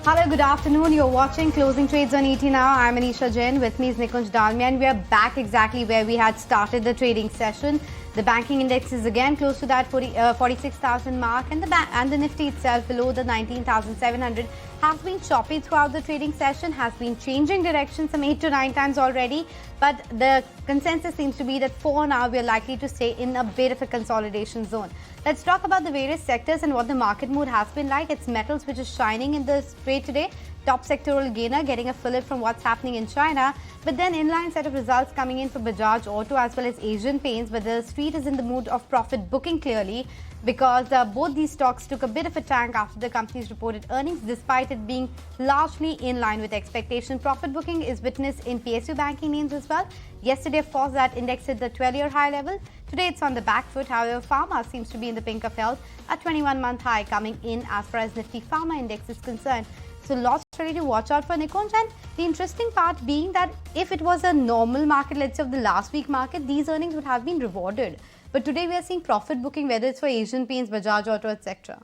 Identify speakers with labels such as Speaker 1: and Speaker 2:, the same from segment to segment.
Speaker 1: Hello, good afternoon. You're watching Closing Trades on ET Now. I'm Anisha Jain. With me is Nikunj Dalmia, and we are back exactly where we had started the trading session. The banking index is again close to that 46,000 mark, and the Nifty itself below the 19,700 has been choppy throughout the trading session, has been changing direction some 8 to 9 times already. But the consensus seems to be that for now we are likely to stay in a bit of a consolidation zone. Let's talk about the various sectors and what the market mood has been like. It's metals which is shining in the trade today. Top sectoral gainer getting a fillip from what's happening in China. But then inline set of results coming in for Bajaj Auto as well as Asian Paints. But the street is in the mood of profit booking clearly, because both these stocks took a bit of a tank after the companies reported earnings, despite it being largely in line with expectation. Profit booking is witnessed in PSU banking names as well. Yesterday, of course, that index hit the 12-year high level. Today, it's on the back foot. However, Pharma seems to be in the pink of health. A 21-month high coming in as far as Nifty Pharma index is concerned. So lots ready to watch out for, Nikunj. And the interesting part being that if it was a normal market, let's say of the last week market, these earnings would have been rewarded. But today we are seeing profit booking, whether it's for Asian Paints, Bajaj Auto, etc.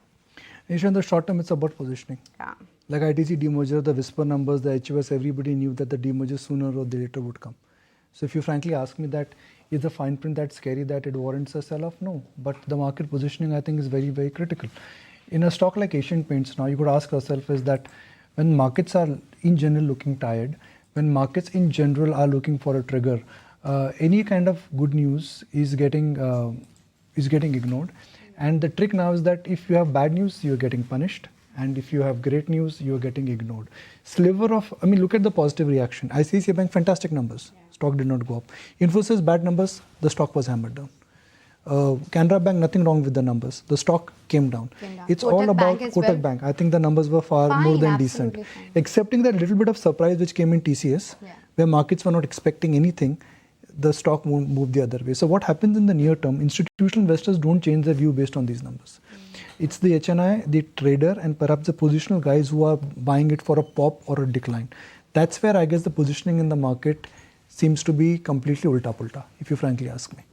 Speaker 2: In the short term, it's about positioning.
Speaker 1: Yeah.
Speaker 2: Like ITC demerger, the whisper numbers, the HUS, everybody knew that the demerger sooner or later would come. So if you frankly ask me that, is the fine print that scary that it warrants a sell-off? No. But the market positioning, I think, is very, very critical. In a stock like Asian Paints, now you could ask yourself is that when markets are in general looking tired, when markets in general are looking for a trigger, any kind of good news is getting ignored. And the trick now is that if you have bad news, you're getting punished. And if you have great news, you're getting ignored. Look at the positive reaction. ICICI Bank, fantastic numbers. Yeah. Stock did not go up. Infosys, bad numbers, the stock was hammered down. Canara Bank, nothing wrong with the numbers. The stock came down. It's Kotak all about Kotak Bank. I think the numbers were far more than decent. Fine. Excepting that little bit of surprise which came in TCS, where markets were not expecting anything, the stock won't move the other way. So what happens in the near term, institutional investors don't change their view based on these numbers. It's the HNI, the trader, and perhaps the positional guys who are buying it for a pop or a decline. That's where I guess the positioning in the market seems to be completely ulta-pulta, if you frankly ask me.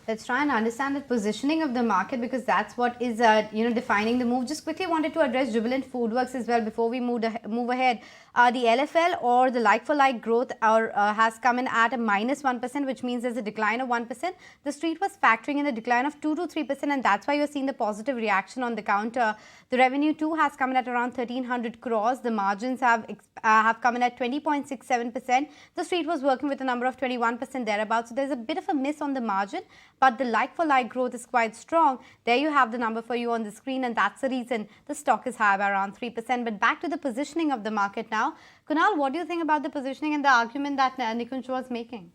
Speaker 1: Let's try and understand the positioning of the market, because that's what is defining the move. Just quickly wanted to address Jubilant Foodworks as well before we move ahead. The LFL or the like-for-like growth has come in at a -1%, which means there's a decline of 1%. The street was factoring in a decline of 2 to 3%, and that's why you're seeing the positive reaction on the counter. The revenue too has come in at around 1,300 crores. The margins have come in at 20.67%. The street was working with a number of 21% thereabouts. So there's a bit of a miss on the margin, but the like-for-like growth is quite strong. There you have the number for you on the screen, and that's the reason the stock is high by around 3%. But back to the positioning of the market now. Kunal, what do you think about the positioning and the argument that Nikunj was making?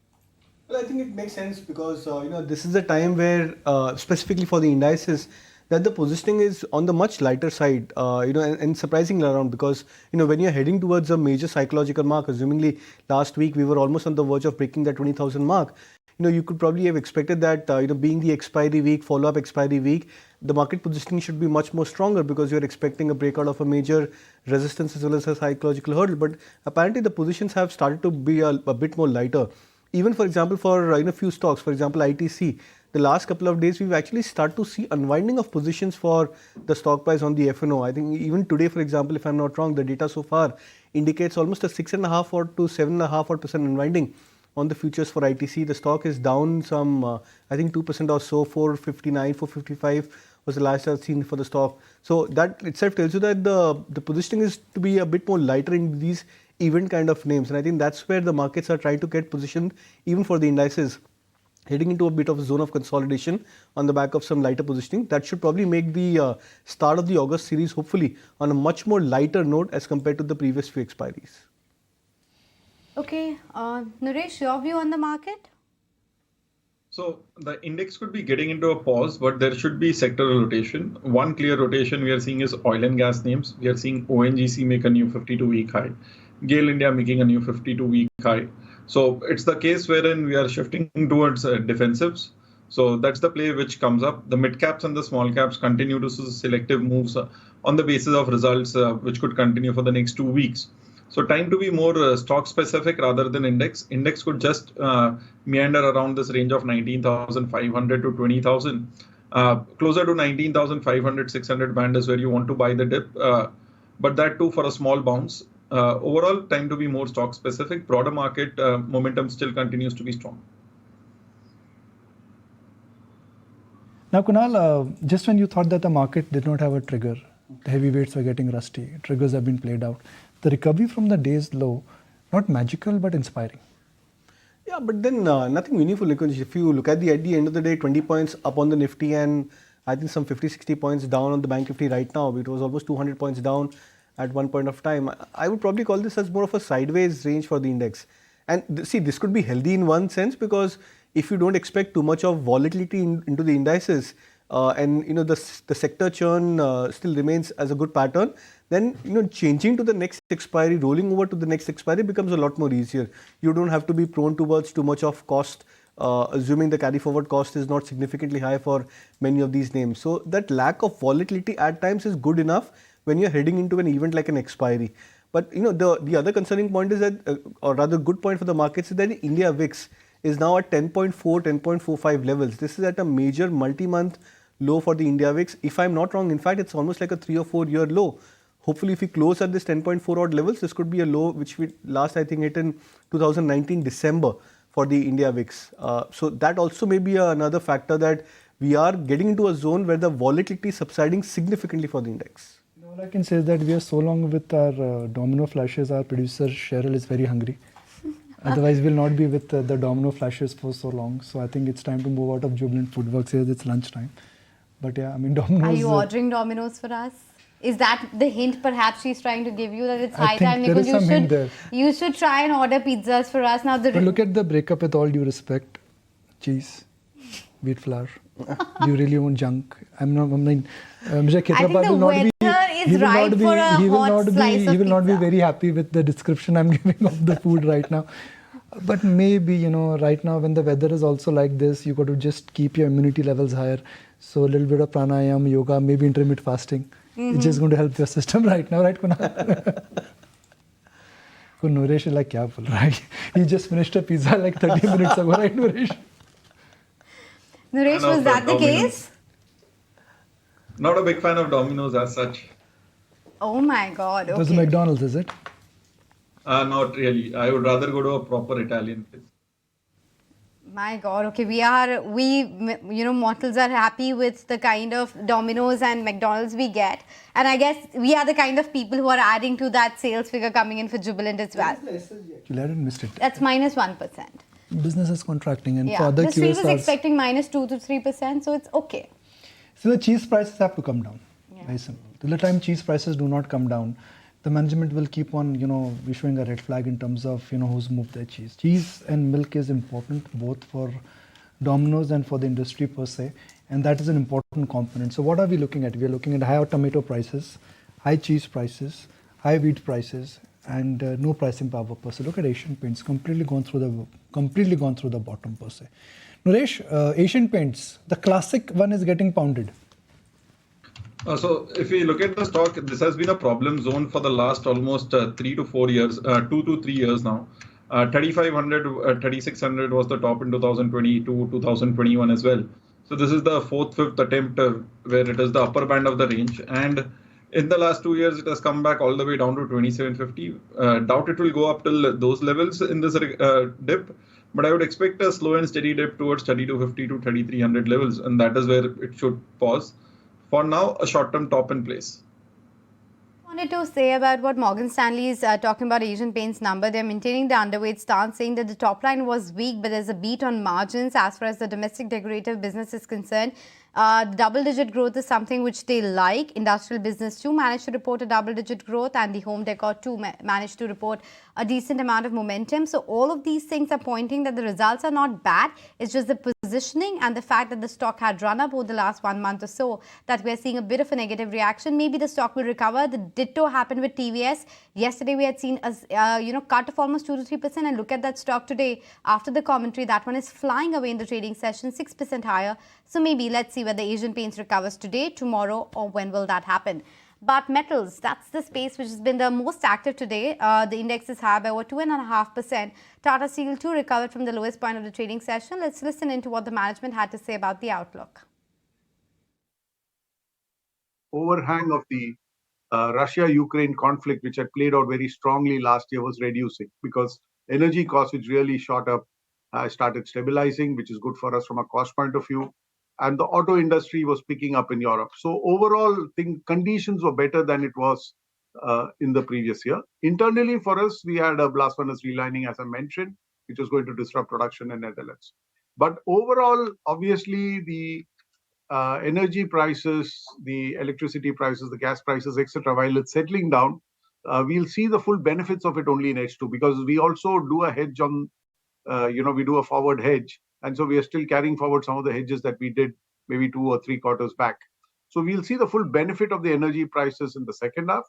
Speaker 3: Well, I think it makes sense because this is a time where specifically for the indices that the positioning is on the much lighter side, and surprisingly around, because when you're heading towards a major psychological mark, assumingly last week we were almost on the verge of breaking that 20,000 mark. You could probably have expected that, being the expiry week, follow-up expiry week, the market positioning should be much more stronger because you're expecting a breakout of a major resistance as well as a psychological hurdle. But apparently the positions have started to be a bit more lighter. Even, for example, for a few stocks, for example, ITC, the last couple of days we've actually started to see unwinding of positions for the stock price on the F&O. I think even today, for example, if I'm not wrong, the data so far indicates almost a 6.5% or to 7.5% unwinding on the futures for ITC. The stock is down some, I think 2% or so, 459, 455 was the last I've seen for the stock. So that itself tells you that the positioning is to be a bit more lighter in these event kind of names. And I think that's where the markets are trying to get positioned, even for the indices, heading into a bit of a zone of consolidation on the back of some lighter positioning. That should probably make the start of the August series, hopefully, on a much more lighter note as compared to the previous few expiries.
Speaker 1: Okay, Naresh, your view on the market?
Speaker 4: So the index could be getting into a pause, but there should be sectoral rotation. One clear rotation we are seeing is oil and gas names. We are seeing ONGC make a new 52-week high. GAIL India making a new 52-week high. So it's the case wherein we are shifting towards defensives. So that's the play which comes up. The mid caps and the small caps continue to see selective moves on the basis of results, which could continue for the next 2 weeks. So time to be more stock specific rather than index. Index could just meander around this range of 19,500 to 20,000. Closer to 19,500, 600 band is where you want to buy the dip. but that too for a small bounce. Overall, time to be more stock specific. Broader market momentum still continues to be strong.
Speaker 2: Now, Kunal, just when you thought that the market did not have a trigger, the heavyweights were getting rusty, triggers have been played out. The recovery from the day's low, not magical but inspiring.
Speaker 3: Yeah, but then nothing meaningful, because if you look at the end of the day, 20 points up on the Nifty and I think some 50-60 points down on the Bank Nifty right now. It was almost 200 points down at one point of time. I would probably call this as more of a sideways range for the index. And see, this could be healthy in one sense, because if you don't expect too much of volatility into the indices, and the sector churn still remains as a good pattern, then changing to the next expiry, rolling over to the next expiry becomes a lot more easier. You don't have to be prone towards too much of cost, assuming the carry forward cost is not significantly high for many of these names. So that lack of volatility at times is good enough when you're heading into an event like an expiry. But the other concerning point is that, or rather good point for the markets, is that the India VIX is now at 10.4, 10.45 levels. This is at a major multi-month low for the India VIX. If I'm not wrong, in fact, it's almost like a 3 or 4 year low. Hopefully, if we close at this 10.4 odd levels, this could be a low which we last, I think, hit in 2019 December for the India VIX. So that also may be another factor, that we are getting into a zone where the volatility is subsiding significantly for the index.
Speaker 2: All I can say is that we are so long with our domino flashes. Our producer Cheryl is very hungry. Otherwise, we'll not be with the domino flashes for so long. So I think it's time to move out of Jubilant Foodworks here. It's lunchtime. But yeah, I mean, Domino's.
Speaker 1: Are you ordering Domino's for us? Is that the hint perhaps she's trying to give you, that it's high
Speaker 2: I think
Speaker 1: time?
Speaker 2: there
Speaker 1: Because
Speaker 2: is some hint there.
Speaker 1: you should try and order pizzas for us now.
Speaker 2: But look at the breakup, with all due respect. Cheese, wheat flour. Do you really want junk? Mr. Khetrapal will not be. He will not be very happy with the description I'm giving of the food right now. But maybe, right now when the weather is also like this, you got to just keep your immunity levels higher. So a little bit of pranayama, yoga, maybe intermittent fasting. It's just going to help your system right now, right, Kunal? Nuresh is like, kya bol raha hai? He just finished a pizza like 30 minutes ago, right, Nuresh?
Speaker 1: Nuresh, was that the case?
Speaker 4: Not a big fan of Domino's as such.
Speaker 1: Oh my God. Okay.
Speaker 2: There's a McDonald's, is it?
Speaker 4: Not really. I would rather go to a proper Italian place.
Speaker 1: My God. Okay, mortals are happy with the kind of Domino's and McDonald's we get. And I guess we are the kind of people who are adding to that sales figure coming in for Jubilant as well.
Speaker 2: Actually, I didn't miss it.
Speaker 1: That's minus 1%.
Speaker 2: Business is contracting, and
Speaker 1: Yeah,
Speaker 2: for other
Speaker 1: the street was
Speaker 2: QSRs,
Speaker 1: expecting minus 2 to 3%, so it's okay.
Speaker 2: so the cheese prices have to come down. Very simple. Till the time cheese prices do not come down, the management will keep on, issuing a red flag in terms of, who's moved their cheese. Cheese and milk is important both for Domino's and for the industry per se, and that is an important component. So what are we looking at? We are looking at higher tomato prices, high cheese prices, high wheat prices, and no pricing power per se. Look at Asian Paints, completely gone through the bottom per se. Naresh, Asian Paints, the classic one is getting pounded.
Speaker 4: So if we look at the stock, this has been a problem zone for the last almost 2 to 3 years now. 3,500, 3,600 was the top in 2022, 2021 as well. So this is the fifth attempt where it is the upper band of the range. And in the last 2 years, it has come back all the way down to 2,750. Doubt it will go up till those levels in this dip. But I would expect a slow and steady dip towards 3,250 to 3,300 levels. And that is where it should pause. For now, a short-term top in place.
Speaker 1: I wanted to say about what Morgan Stanley is talking about Asian Paints number. They're maintaining the underweight stance, saying that the top line was weak, but there's a beat on margins as far as the domestic decorative business is concerned. Double-digit growth is something which they like. Industrial business too managed to report a double-digit growth, and the home decor too managed to report a decent amount of momentum. So all of these things are pointing that the results are not bad. It's just the positioning and the fact that the stock had run up over the last 1 month or so that we're seeing a bit of a negative reaction. Maybe the stock will recover. The ditto happened with TVS. Yesterday we had seen a cut of almost 2 to 3%, and look at that stock today. After the commentary, that one is flying away in the trading session, 6% higher. So maybe let's see whether Asian Paints recovers today, tomorrow, or when will that happen. But metals, that's the space which has been the most active today. The index is higher by over 2.5%. Tata Steel too recovered from the lowest point of the trading session. Let's listen into what the management had to say about the outlook.
Speaker 5: Overhang of the Russia-Ukraine conflict, which had played out very strongly last year, was reducing because energy costs, which really shot up, started stabilizing, which is good for us from a cost point of view. And the auto industry was picking up in Europe. So overall, conditions were better than it was in the previous year. Internally for us, we had a blast furnace relining, as I mentioned, which was going to disrupt production in Netherlands. But overall, obviously, the energy prices, the electricity prices, the gas prices, etc., while it's settling down, we'll see the full benefits of it only in H2 because we also do a hedge on, we do a forward hedge. And so we are still carrying forward some of the hedges that we did maybe 2 or 3 quarters back. So we'll see the full benefit of the energy prices in the second half.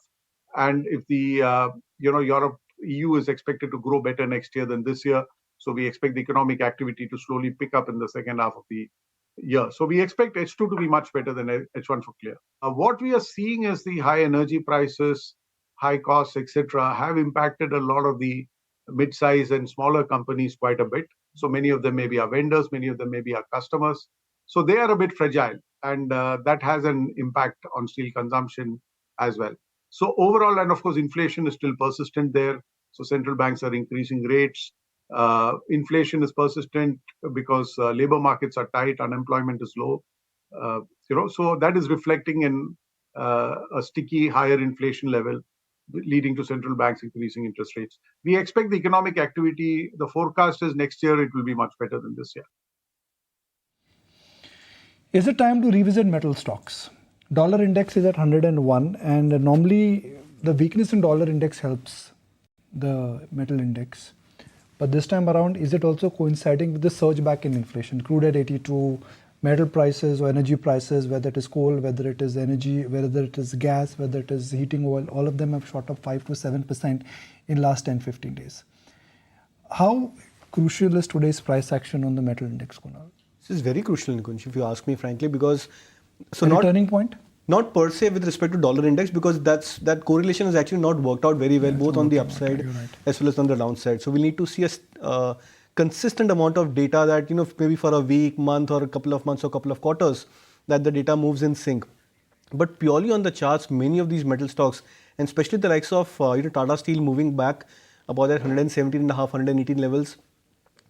Speaker 5: And if the, Europe, EU is expected to grow better next year than this year. So we expect the economic activity to slowly pick up in the second half of the year. So we expect H2 to be much better than H1 for clear. What we are seeing is the high energy prices, high costs, etc., have impacted a lot of the mid-size and smaller companies quite a bit. So many of them may be our vendors, many of them may be our customers. So they are a bit fragile, and that has an impact on steel consumption as well. So overall, and of course, inflation is still persistent there. So central banks are increasing rates. Inflation is persistent because labor markets are tight, unemployment is low. So that is reflecting in a sticky higher inflation level, leading to central banks increasing interest rates. We expect the economic activity, the forecast is next year it will be much better than this year.
Speaker 2: Is it time to revisit metal stocks? Dollar index is at 101, and normally the weakness in dollar index helps the metal index. But this time around, is it also coinciding with the surge back in inflation? Crude at 82, metal prices or energy prices, whether it is coal, whether it is energy, whether it is gas, whether it is heating oil, all of them have shot up 5 to 7% in last 10-15 days. How crucial is today's price action on the metal index, Kunal?
Speaker 3: This is very crucial, Nikunj, if you ask me frankly, because
Speaker 2: turning point?
Speaker 3: Not per se with respect to dollar index, because that correlation has actually not worked out very well, both on the upside as well as on the downside. So we need to see a consistent amount of data that, maybe for a week, month, or a couple of months or couple of quarters, that the data moves in sync. But purely on the charts, many of these metal stocks, and especially the likes of Tata Steel moving back about that 117.5, 118 levels,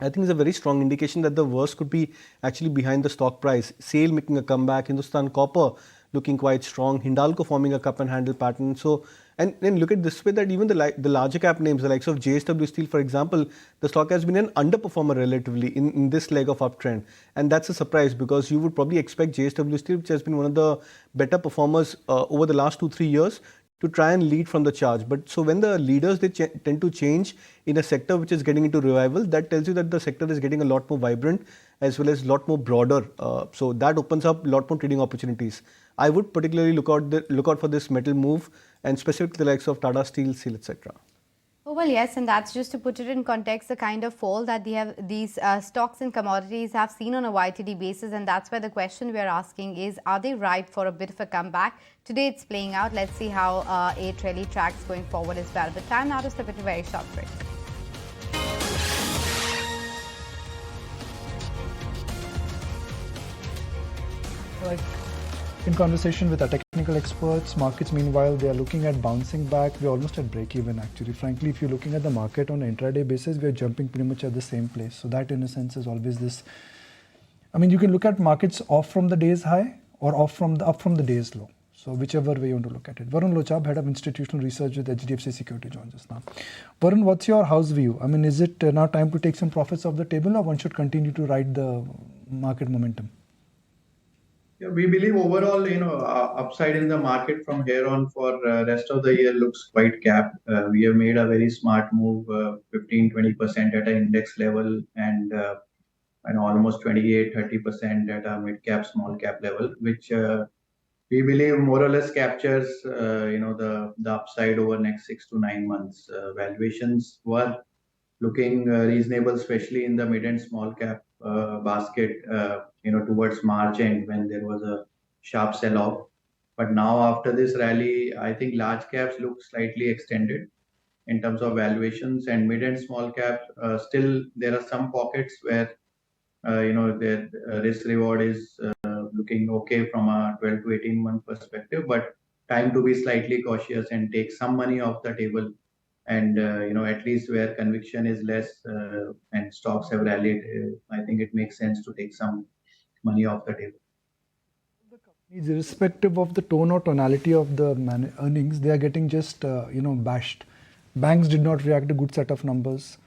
Speaker 3: I think is a very strong indication that the worst could be actually behind the stock price. SAIL making a comeback, Hindustan Copper looking quite strong, Hindalco forming a cup and handle pattern. So, and then look at this way, that even the larger cap names, the likes of JSW Steel, for example, the stock has been an underperformer relatively in this leg of uptrend. And that's a surprise, because you would probably expect JSW Steel, which has been one of the better performers over the last 2-3 years, to try and lead from the charge. But so when the leaders, they tend to change in a sector which is getting into revival, that tells you that the sector is getting a lot more vibrant as well as a lot more broader. So that opens up a lot more trading opportunities. I would particularly look out for this metal move, and specifically the likes of Tata Steel, SAIL, etc.
Speaker 1: Oh, well, yes, and that's just to put it in context, the kind of fall that these stocks and commodities have seen on a YTD basis, and that's where the question we are asking is, are they ripe for a bit of a comeback? Today it's playing out. Let's see how it really tracks going forward as well. But time now to slip into a very short break.
Speaker 2: Right. In conversation with our technical experts, markets meanwhile, they are looking at bouncing back. We're almost at break-even actually. Frankly, if you're looking at the market on an intraday basis, we're jumping pretty much at the same place. So that in a sense is always this. I mean, you can look at markets off from the day's high or up from the day's low. So whichever way you want to look at it. Varun Lochab, Head of Institutional Research with HDFC Security, joins us now. Varun, what's your house view? I mean, is it now time to take some profits off the table, or one should continue to ride the market momentum?
Speaker 6: Yeah, we believe overall, upside in the market from here on for rest of the year looks quite capped. We have made a very smart move, 15-20% at an index level, and almost 28-30% at a mid cap, small cap level, which we believe more or less captures, the upside over next 6 to 9 months. Valuations were looking reasonable, especially in the mid and small cap basket, towards March end when there was a sharp sell-off. But now after this rally, I think large caps look slightly extended in terms of valuations, and mid and small caps, still there are some pockets where, the risk reward is looking okay from a 12 to 18 month perspective. But time to be slightly cautious and take some money off the table. And at least where conviction is less and stocks have rallied, I think it makes sense to take some money off the table.
Speaker 2: Irrespective of the tone or tonality of the earnings, they are getting just bashed. Banks did not react to good set of numbers.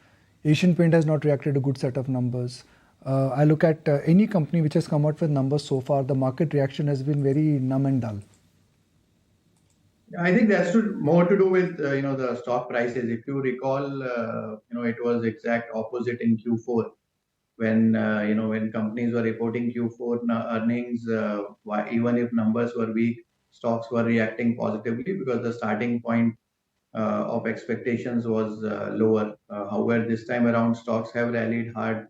Speaker 2: Asian Paint has not reacted to good set of numbers. I look at any company which has come out with numbers so far, the market reaction has been very numb and dull.
Speaker 6: I think that's more to do with the stock prices. If you recall, it was exact opposite in Q4 when when companies were reporting Q4 earnings. Even if numbers were weak, stocks were reacting positively because the starting point of expectations was lower. However, this time around, stocks have rallied hard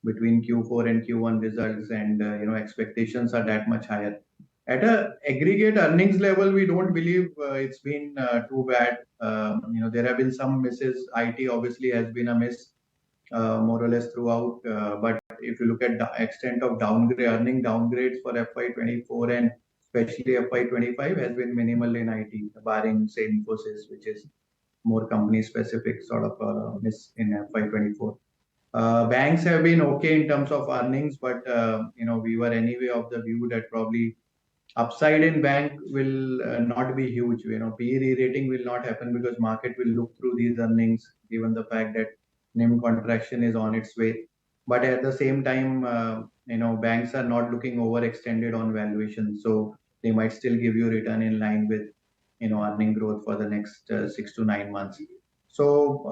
Speaker 6: between Q4 and Q1 results, and expectations are that much higher. At a aggregate earnings level, we don't believe it's been too bad. There have been some misses. IT obviously has been a miss more or less throughout. But if you look at the extent of earning downgrades for FY24 and especially FY25 has been minimal in IT, barring say Infosys, which is more company specific sort of miss in FY24. Banks have been okay in terms of earnings, but we were anyway of the view that probably upside in bank will not be huge. PE re-rating will not happen because market will look through these earnings, given the fact that NIM contraction is on its way. But at the same time, banks are not looking overextended on valuation, so they might still give you return in line with earning growth for the next 6 to 9 months. So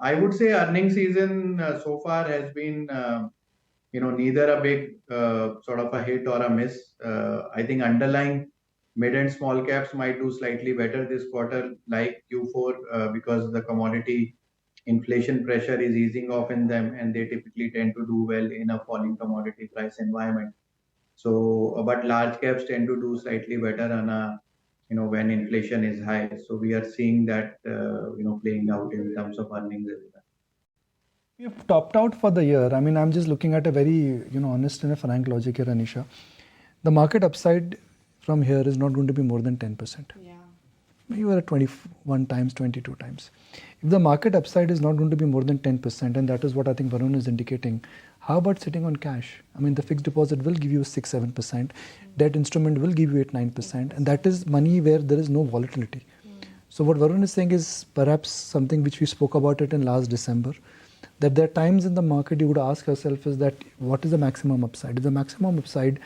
Speaker 6: I would say earning season so far has been neither a big sort of a hit or a miss. I think underlying mid and small caps might do slightly better this quarter, like Q4, because the commodity inflation pressure is easing off in them, and they typically tend to do well in a falling commodity price environment. So, but large caps tend to do slightly better on a when inflation is high. So we are seeing that playing out in terms of earnings as well.
Speaker 2: We have topped out for the year. I mean, I'm just looking at a very honest and a frank logic here, Anisha. The market upside from here is not going to be more than 10%.
Speaker 1: Yeah.
Speaker 2: You were at 21 times, 22 times. If the market upside is not going to be more than 10%, and that is what I think Varun is indicating, how about sitting on cash? I mean, the fixed deposit will give you 6-7%, debt instrument will give you 8-9%, and that is money where there is no volatility. So what Varun is saying is perhaps something which we spoke about it in last December, that there are times in the market you would ask yourself is that what is the maximum upside? If the maximum upside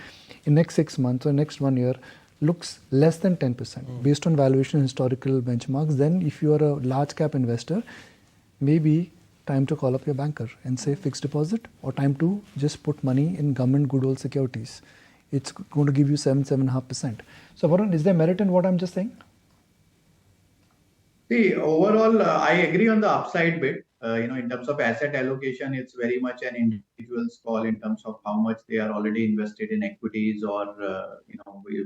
Speaker 2: in next 6 months or next 1 year looks less than 10% based on valuation historical benchmarks, then if you are a large cap investor, maybe time to call up your banker and say fixed deposit, or time to just put money in government good old securities. It's going to give you 7.5%. So Varun, is there merit in what I'm just saying?
Speaker 6: See, overall, I agree on the upside bit. In terms of asset allocation, it's very much an individual's call in terms of how much they are already invested in equities or,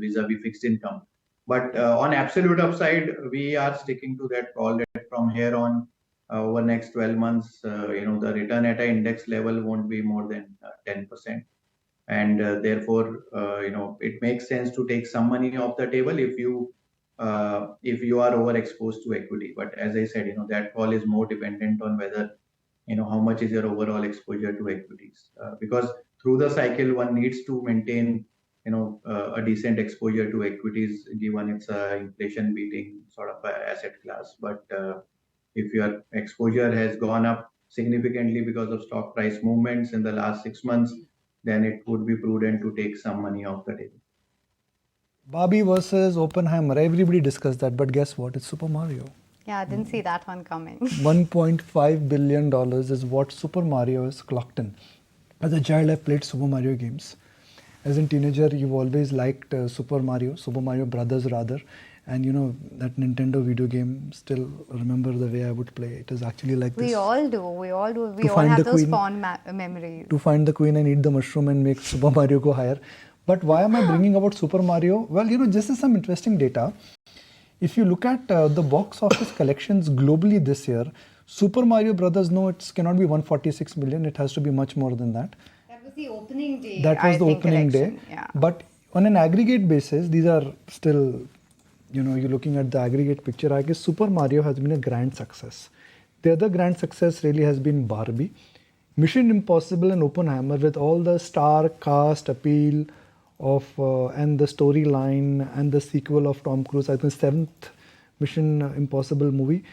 Speaker 6: vis-a-vis fixed income. But on absolute upside, we are sticking to that call that from here on, over next 12 months, the return at an index level won't be more than 10%. And therefore, it makes sense to take some money off the table if you are overexposed to equity. But as I said, that call is more dependent on whether, how much is your overall exposure to equities. Because through the cycle, one needs to maintain, a decent exposure to equities, given it's a inflation beating sort of asset class. But if your exposure has gone up significantly because of stock price movements in the last 6 months, then it would be prudent to take some money off the table.
Speaker 2: Barbie versus Oppenheimer, everybody discussed that, but guess what? It's Super Mario.
Speaker 1: Yeah, I didn't see that one coming.
Speaker 2: $1.5 billion is what Super Mario has clocked in. As a child, I've played Super Mario games. As a teenager, you've always liked Super Mario Brothers rather. And that Nintendo video game, still remember the way I would play. It is actually like this.
Speaker 1: We all do. We all have those fond memories.
Speaker 2: To find the queen and eat the mushroom and make Super Mario go higher. But why am I bringing about Super Mario? Well, just is some interesting data. If you look at the box office collections globally this year, Super Mario Brothers, no, it cannot be 146 million. It has to be much more than that.
Speaker 1: That was the opening day.
Speaker 2: That was the opening day.
Speaker 1: Yeah.
Speaker 2: But on an aggregate basis, these are still you're looking at the aggregate picture, I guess Super Mario has been a grand success. The other grand success really has been Barbie. Mission Impossible and Oppenheimer, with all the star cast appeal of and the storyline and the sequel of Tom Cruise, I think seventh Mission Impossible movie,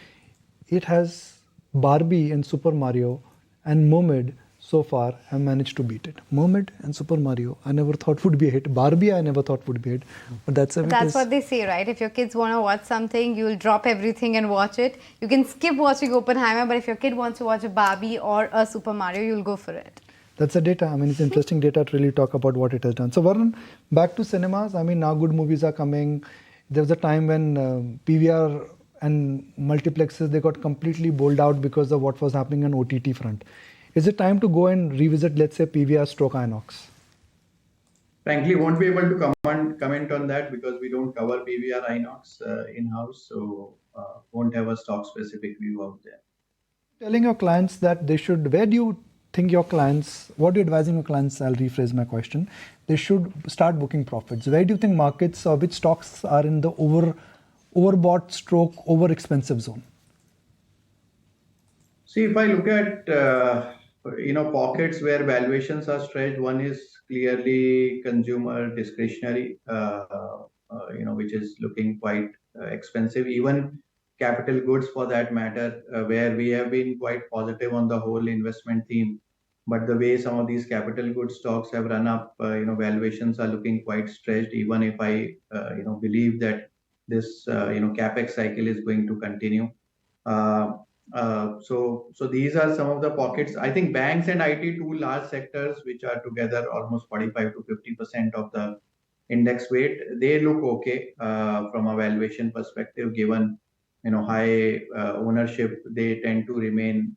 Speaker 2: it has Barbie and Super Mario and Mermaid so far have managed to beat it. Mermaid and Super Mario, I never thought would be a hit. Barbie, I never thought would be a hit. But that's
Speaker 1: what they say, right? If your kids want to watch something, you'll drop everything and watch it. You can skip watching Oppenheimer, but if your kid wants to watch a Barbie or a Super Mario, you'll go for it.
Speaker 2: That's the data. I mean, it's interesting data to really talk about what it has done. So, Varun, back to cinemas. I mean, now good movies are coming. There was a time when PVR and multiplexes, they got completely bowled out because of what was happening on OTT front. Is it time to go and revisit, let's say, PVR stroke Inox?
Speaker 6: Frankly, won't be able to comment on that because we don't cover PVR Inox in-house, so won't have a stock-specific view out there.
Speaker 2: Telling your clients that they should, where do you think your clients, what are you advising your clients? I'll rephrase my question. They should start booking profits. Where do you think markets or which stocks are in the overbought stroke over expensive zone?
Speaker 6: See, if I look at pockets where valuations are stretched, one is clearly consumer discretionary, which is looking quite expensive. Even capital goods, for that matter, where we have been quite positive on the whole investment theme, but the way some of these capital goods stocks have run up, valuations are looking quite stretched. Even if I believe that this capex cycle is going to continue. So these are some of the pockets. I think banks and IT, two large sectors which are together almost 45 to 50% of the index weight, they look okay from a valuation perspective. Given high ownership, they tend to remain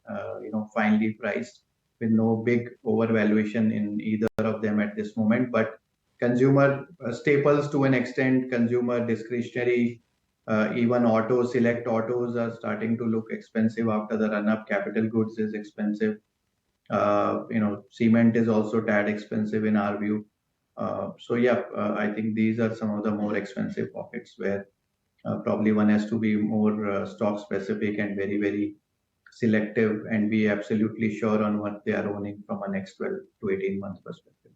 Speaker 6: finely priced with no big overvaluation in either of them at this moment. But consumer staples to an extent, consumer discretionary. Even select autos are starting to look expensive after the run-up. Capital goods is expensive. Cement is also tad expensive in our view. I think these are some of the more expensive pockets where probably one has to be more stock specific and very, very selective and be absolutely sure on what they are owning from a next 12 to 18 months perspective.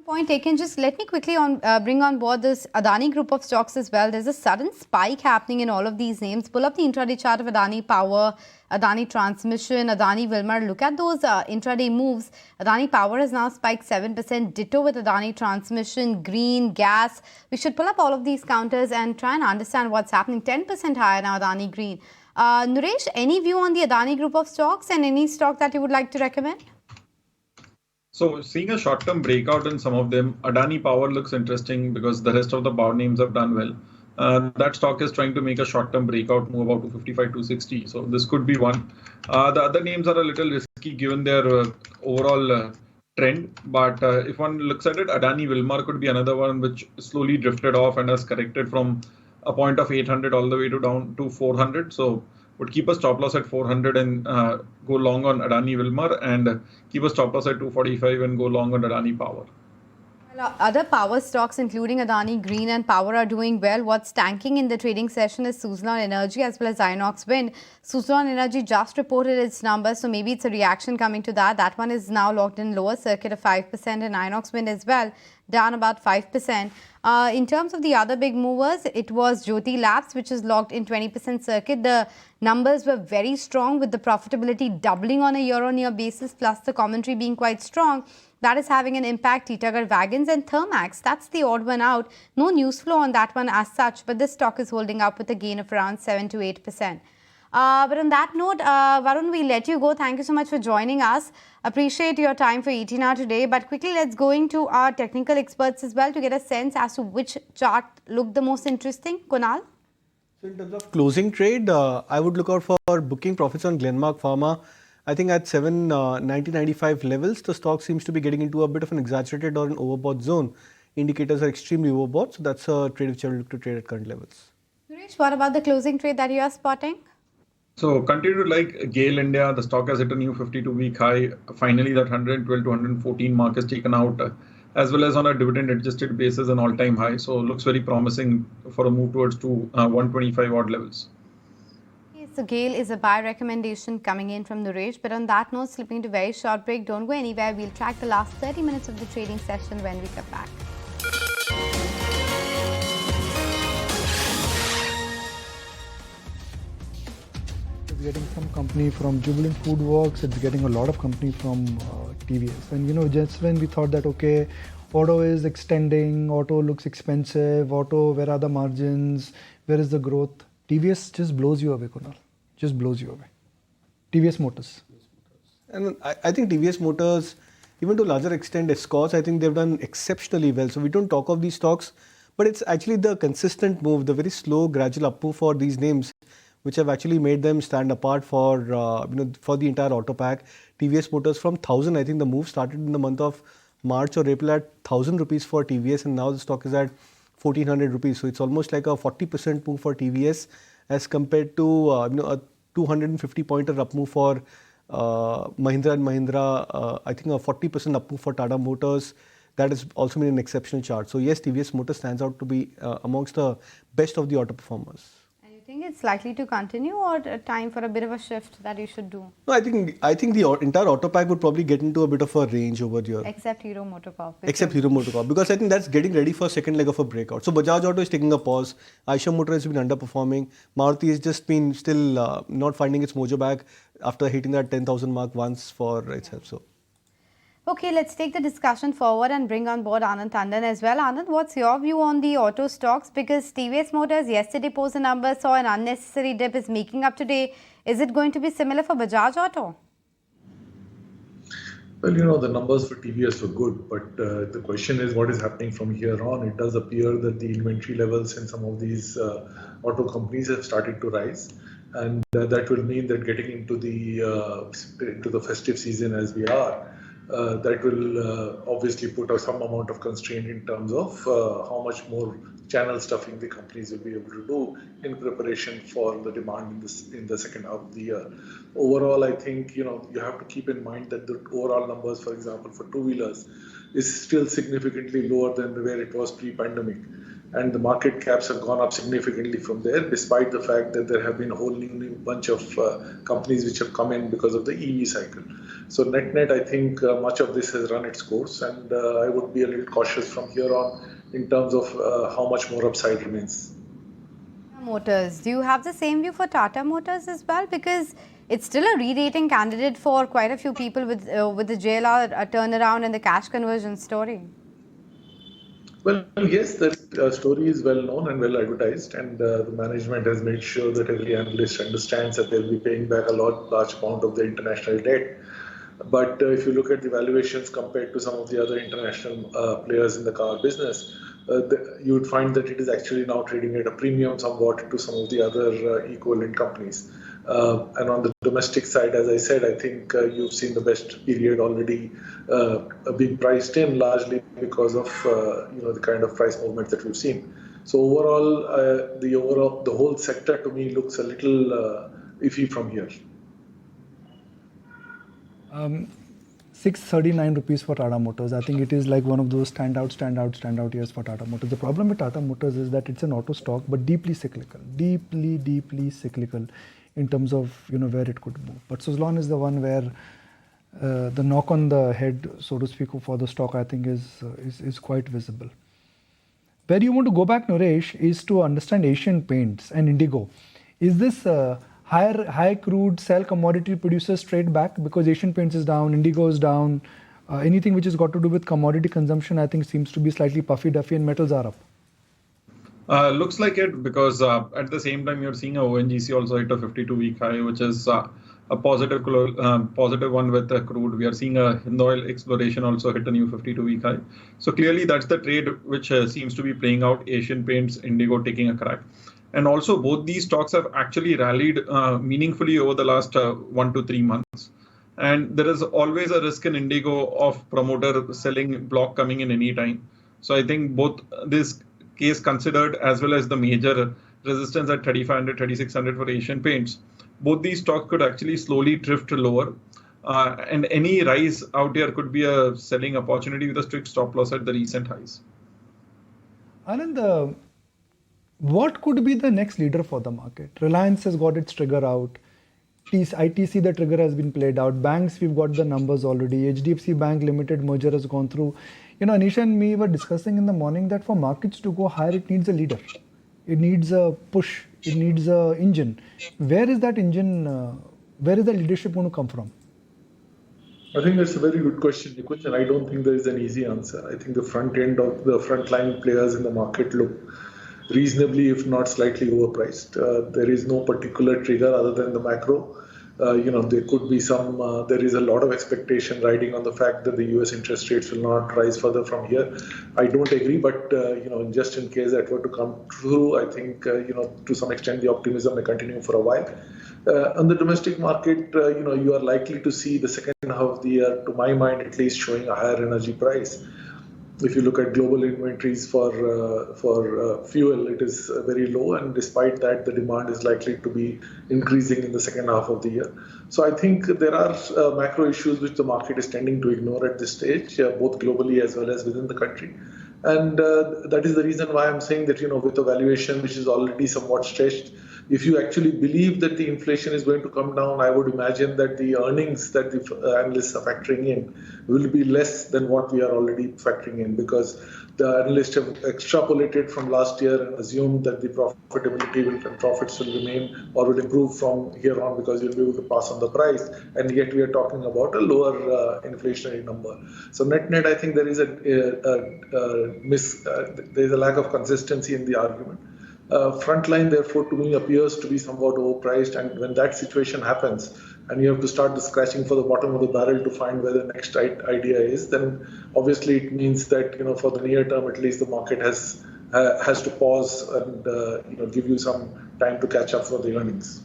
Speaker 1: Point taken. Just let me quickly bring on board this Adani group of stocks as well. There's a sudden spike happening in all of these names. Pull up the intraday chart of Adani Power, Adani Transmission, Adani Wilmar. Look at those intraday moves. Adani Power has now spiked 7%. Ditto with Adani Transmission, Green, Gas. We should pull up all of these counters and try and understand what's happening. 10% higher now, Adani Green. Nuresh, any view on the Adani group of stocks and any stock that you would like to recommend?
Speaker 4: So seeing a short-term breakout in some of them, Adani Power looks interesting because the rest of the power names have done well. That stock is trying to make a short-term breakout, move out to 55 to 60. So this could be one. The other names are a little risky given their overall trend. But if one looks at it, Adani Wilmar could be another one which slowly drifted off and has corrected from a point of 800 all the way to down to 400. So would keep a stop loss at 400 and go long on Adani Wilmar, and keep a stop loss at 245 and go long on Adani Power.
Speaker 1: Well, other power stocks, including Adani Green and Power, are doing well. What's tanking in the trading session is Suzlon Energy as well as Inox Wind. Suzlon Energy just reported its numbers, so maybe it's a reaction coming to that. That one is now locked in lower circuit of 5%, and Inox Wind as well, down about 5%. In terms of the other big movers, it was Jyoti Labs, which is locked in 20% circuit. The numbers were very strong with the profitability doubling on a year-on-year basis, plus the commentary being quite strong. That is having an impact. Titagar Wagons and Thermax, that's the odd one out. No news flow on that one as such, but this stock is holding up with a gain of around 7 to 8%. But on that note, Varun, we let you go. Thank you so much for joining us. Appreciate your time for ET Now today. But quickly, let's go into our technical experts as well to get a sense as to which chart looked the most interesting. Kunal?
Speaker 3: So in terms of closing trade, I would look out for booking profits on Glenmark Pharma. I think at 790.95 levels, the stock seems to be getting into a bit of an exaggerated or an overbought zone. Indicators are extremely overbought, so that's a trade which I will look to trade at current levels.
Speaker 1: Suresh, what about the closing trade that you are spotting?
Speaker 4: So continue to like GAIL India. The stock has hit a new 52-week high. Finally, that 112 to 114 mark is taken out. as well as on a dividend adjusted basis, an all-time high. So looks very promising for a move towards to 125 odd levels.
Speaker 1: So GAIL is a buy recommendation coming in from Naresh. But on that note, slipping into a very short break. Don't go anywhere. We'll track the last 30 minutes of the trading session when we come back.
Speaker 2: It's getting some company from Jubilant Food Works. It's getting a lot of company from TVS. And just when we thought that, okay, auto is extending, auto looks expensive, auto, where are the margins, where is the growth? TVS just blows you away, Kunal. Just blows you away. TVS Motors.
Speaker 3: And I think TVS Motors, even to a larger extent, Escorts, I think they've done exceptionally well. So we don't talk of these stocks, but it's actually the consistent move, the very slow, gradual up move for these names, which have actually made them stand apart for for the entire auto pack. TVS Motors from 1,000, I think the move started in the month of March or April at 1,000 rupees for TVS, and now the stock is at 1,400 rupees. So it's almost like a 40% move for TVS as compared to a 250 pointer up move for Mahindra & Mahindra. I think a 40% up move for Tata Motors. That has also been an exceptional chart. So yes, TVS Motors stands out to be amongst the best of the auto performers.
Speaker 1: And you think it's likely to continue, or a time for a bit of a shift that you should do?
Speaker 3: No, I think the entire auto pack would probably get into a bit of a range over here.
Speaker 1: Except Hero MotoCorp.
Speaker 3: Except Hero MotoCorp, because I think that's getting ready for second leg of a breakout. So Bajaj Auto is taking a pause. Eicher Motor has been underperforming. Maruti has just been still not finding its mojo back after hitting that 10,000 mark once for itself. So.
Speaker 1: Okay, let's take the discussion forward and bring on board Anand Tandon as well. Anand, what's your view on the auto stocks? Because TVS Motors yesterday posted numbers, saw an unnecessary dip, is making up today. Is it going to be similar for Bajaj Auto?
Speaker 7: Well, the numbers for TVS were good, but the question is what is happening from here on. It does appear that the inventory levels in some of these auto companies have started to rise, and that will mean that getting into the festive season as we are, that will obviously put some amount of constraint in terms of how much more channel stuffing the companies will be able to do in preparation for the demand in the second half of the year. Overall, I think you have to keep in mind that the overall numbers, for example, for two-wheelers is still significantly lower than where it was pre-pandemic. And the market caps have gone up significantly from there, despite the fact that there have been a whole new bunch of companies which have come in because of the EV cycle. So net, I think much of this has run its course, and I would be a little cautious from here on in terms of how much more upside remains.
Speaker 1: Motors, do you have the same view for Tata Motors as well? Because it's still a re-rating candidate for quite a few people with the JLR turnaround and the cash conversion story.
Speaker 7: Well, yes, the story is well known and well advertised, and the management has made sure that every analyst understands that they'll be paying back a large amount of the international debt. But if you look at the valuations compared to some of the other international players in the car business, you would find that it is actually now trading at a premium somewhat to some of the other equivalent companies. And on the domestic side, as I said, I think you've seen the best period already being priced in, largely because of the kind of price movement that we've seen. So overall, the whole sector to me looks a little iffy from here.
Speaker 2: 639 rupees for Tata Motors. I think it is like one of those standout years for Tata Motors. The problem with Tata Motors is that it's an auto stock, but deeply cyclical in terms of where it could move. But Suzlon is the one where the knock on the head, so to speak, for the stock, I think is quite visible. Where you want to go back, Naresh, is to understand Asian Paints and Indigo. Is this high crude sell commodity producers straight back because Asian Paints is down, Indigo is down? Anything which has got to do with commodity consumption, I think, seems to be slightly puffy-duffy, and metals are up.
Speaker 4: Looks like it, because at the same time you're seeing a ONGC also hit a 52-week high, which is a positive one with the crude. We are seeing a Hindoil exploration also hit a new 52-week high. So clearly that's the trade which seems to be playing out. Asian Paints, Indigo taking a crack. And also both these stocks have actually rallied meaningfully over the last 1 to 3 months. And there is always a risk in Indigo of promoter selling block coming in any time. So I think both this case considered, as well as the major resistance at 3,500, 3,600 for Asian Paints, both these stocks could actually slowly drift lower. And any rise out here could be a selling opportunity with a strict stop loss at the recent highs.
Speaker 2: Anand, what could be the next leader for the market? Reliance has got its trigger out. ITC, the trigger has been played out. Banks, we've got the numbers already. HDFC Bank Limited merger has gone through. Anisha and me were discussing in the morning that for markets to go higher, it needs a leader. It needs a push. It needs a engine. Where is that engine? Where is the leadership going to come from?
Speaker 7: I think that's a very good question, Nikunj, and I don't think there is an easy answer. I think the front end of the frontline players in the market look reasonably, if not slightly overpriced. There is no particular trigger other than the macro. There could be some, there is a lot of expectation riding on the fact that the US interest rates will not rise further from here. I don't agree, but, just in case that were to come true, I think, to some extent the optimism may continue for a while. On the domestic market, you are likely to see the second half of the year, to my mind at least, showing a higher energy price. If you look at global inventories for fuel, it is very low, and despite that, the demand is likely to be increasing in the second half of the year. So I think there are macro issues which the market is tending to ignore at this stage, both globally as well as within the country. And that is the reason why I'm saying that, with a valuation which is already somewhat stretched, if you actually believe that the inflation is going to come down, I would imagine that the earnings that the analysts are factoring in will be less than what we are already factoring in, because the analysts have extrapolated from last year and assumed that the profitability and profits will remain or will improve from here on because you'll be able to pass on the price. And yet we are talking about a lower inflationary number. So net, I think there is there is a lack of consistency in the argument. Frontline, therefore, to me appears to be somewhat overpriced, and when that situation happens and you have to start scratching for the bottom of the barrel to find where the next idea is, then obviously it means that for the near term at least the market has to pause and give you some time to catch up for the earnings.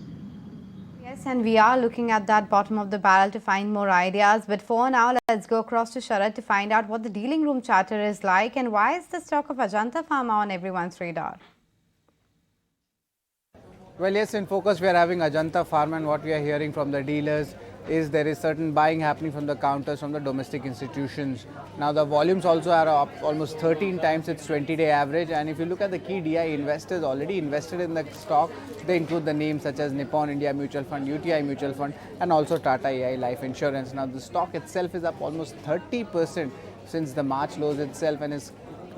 Speaker 1: Yes, and we are looking at that bottom of the barrel to find more ideas. But for now, let's go across to Sharad to find out what the dealing room chatter is like and why is the stock of Ajanta Pharma on everyone's radar.
Speaker 8: Well, yes, in focus we are having Ajanta Pharma, and what we are hearing from the dealers is there is certain buying happening from the counters from the domestic institutions. Now the volumes also are up almost 13 times its 20-day average, and if you look at the key DI investors already invested in the stock, they include the names such as Nippon India Mutual Fund, UTI Mutual Fund and also Tata AI Life Insurance. Now the stock itself is up almost 30% since the March lows itself and is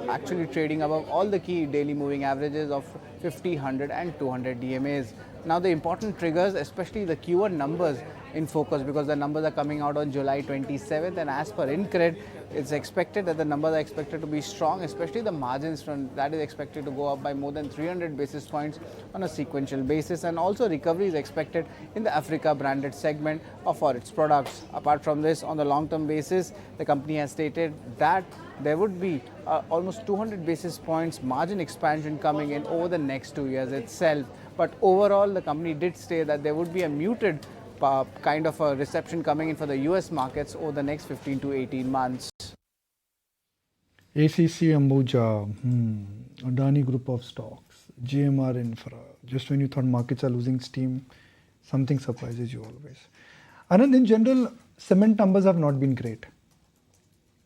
Speaker 8: actually trading above all the key daily moving averages of 50, 100 and 200 DMAs. Now the important triggers, especially the Q1 numbers in focus, because the numbers are coming out on July 27th, and as per INCRED, it's expected that the numbers are expected to be strong, especially the margins front, that is expected to go up by more than 300 basis points on a sequential basis, and also recovery is expected in the Africa branded segment for its products. Apart from this, on the long-term basis, the company has stated that there would be almost 200 basis points margin expansion coming in over the next 2 years itself. But overall, the company did say that there would be a muted kind of a reception coming in for the US markets over the next 15 to 18 months.
Speaker 2: ACC Ambuja, Adani Group of Stocks, GMR Infra. Just when you thought markets are losing steam, something surprises you always. Anand, in general, cement numbers have not been great.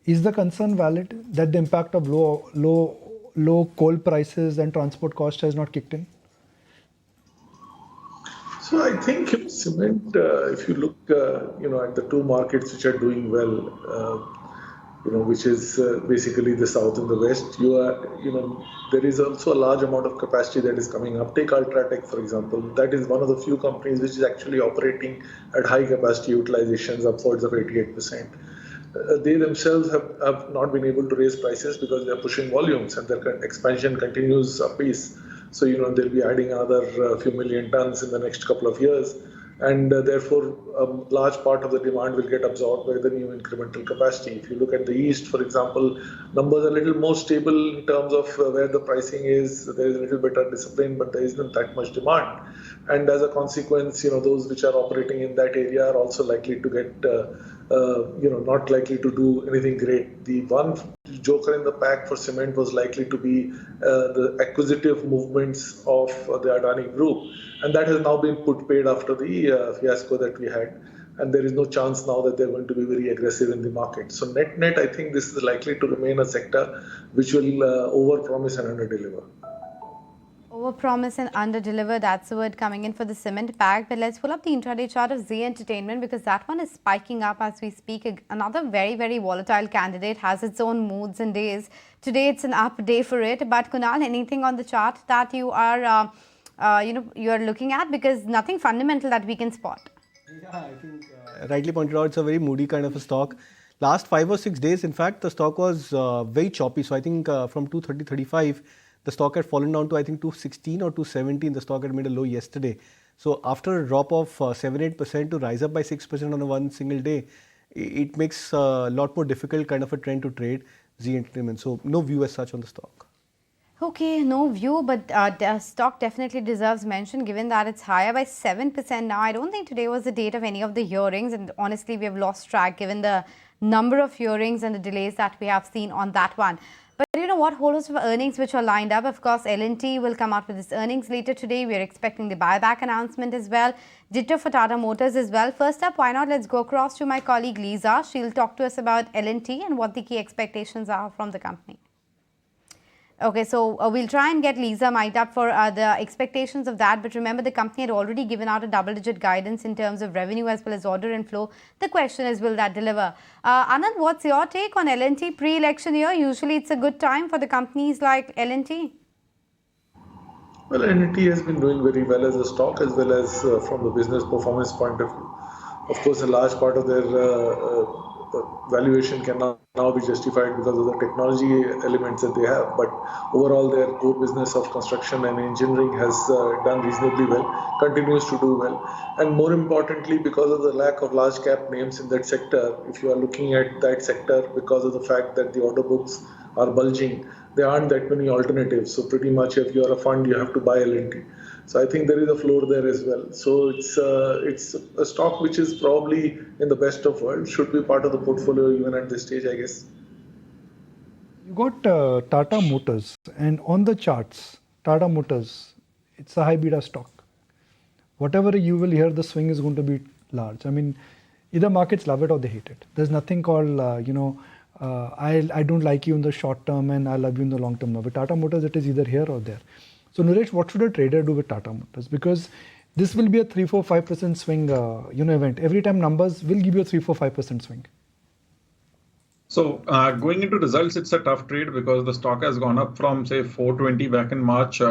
Speaker 2: Is the concern valid that the impact of low coal prices and transport cost has not kicked in?
Speaker 7: So I think cement, if you look, at the two markets which are doing well, which is basically the south and the west, there is also a large amount of capacity that is coming up. Take Ultratech, for example. That is one of the few companies which is actually operating at high capacity utilizations, upwards of 88%. They themselves have not been able to raise prices because they are pushing volumes and their expansion continues apace. So, they'll be adding another few million tons in the next couple of years. And therefore, a large part of the demand will get absorbed by the new incremental capacity. If you look at the east, for example, numbers are a little more stable in terms of where the pricing is. There is a little better discipline, but there isn't that much demand. And as a consequence, those which are operating in that area are also likely to get, not likely to do anything great. The one joker in the pack for cement was likely to be the acquisitive movements of the Adani Group. And that has now been put paid after the fiasco that we had. and there is no chance now that they're going to be very aggressive in the market. So net, I think this is likely to remain a sector which will over-promise and under-deliver.
Speaker 1: Overpromise and underdeliver, that's the word coming in for the cement pack. But let's pull up the intraday chart of Z Entertainment because that one is spiking up as we speak. Another very, very volatile candidate, has its own moods and days. Today it's an up day for it. But Kunal, anything on the chart that you are, you're looking at, because nothing fundamental that we can spot.
Speaker 3: Yeah, I think rightly pointed out, it's a very moody kind of a stock. Last 5 or 6 days, in fact, the stock was very choppy. So I think from 230.35, the stock had fallen down to I think 216 or 217. The stock had made a low yesterday. So after a drop of 7-8% to rise up by 6% on a one single day, it makes a lot more difficult kind of a trend to trade Z Entertainment. So no view as such on the stock.
Speaker 1: Okay, no view, but the stock definitely deserves mention given that it's higher by 7% now. I don't think today was the date of any of the hearings, and honestly, we have lost track given the number of hearings and the delays that we have seen on that one. But you know what, holders of earnings which are lined up, of course, L&T will come out with its earnings later today. We are expecting the buyback announcement as well. Ditto for Tata Motors as well. First up, why not let's go across to my colleague Lisa. She'll talk to us about L&T and what the key expectations are from the company. Okay, so we'll try and get Lisa mic'd up for the expectations of that. But remember, the company had already given out a double-digit guidance in terms of revenue as well as order inflow. The question is, will that deliver? Anand, what's your take on L&T pre-election year? Usually, it's a good time for the companies like L&T.
Speaker 7: Well, L&T has been doing very well as a stock as well as from the business performance point of view. Of course, a large part of their valuation can now be justified because of the technology elements that they have, but overall their core business of construction and engineering has done reasonably well, continues to do well, and more importantly, because of the lack of large cap names in that sector, if you are looking at that sector because of the fact that the order books are bulging, there aren't that many alternatives. So pretty much if you are a fund, you have to buy L&T. So I think there is a floor there as well. So it's a stock which is probably in the best of worlds, should be part of the portfolio even at this stage, I guess.
Speaker 2: You got Tata Motors, and on the charts, Tata Motors, it's a high beta stock. Whatever you will hear, the swing is going to be large. I mean, either markets love it or they hate it. There's nothing called, I don't like you in the short term and I love you in the long term. No, with Tata Motors, it is either here or there. So Naresh, what should a trader do with Tata Motors? Because this will be a 3-4-5% swing event. Every time numbers will give you a 3-4-5% swing.
Speaker 4: So going into results, it's a tough trade because the stock has gone up from say 420 back in March,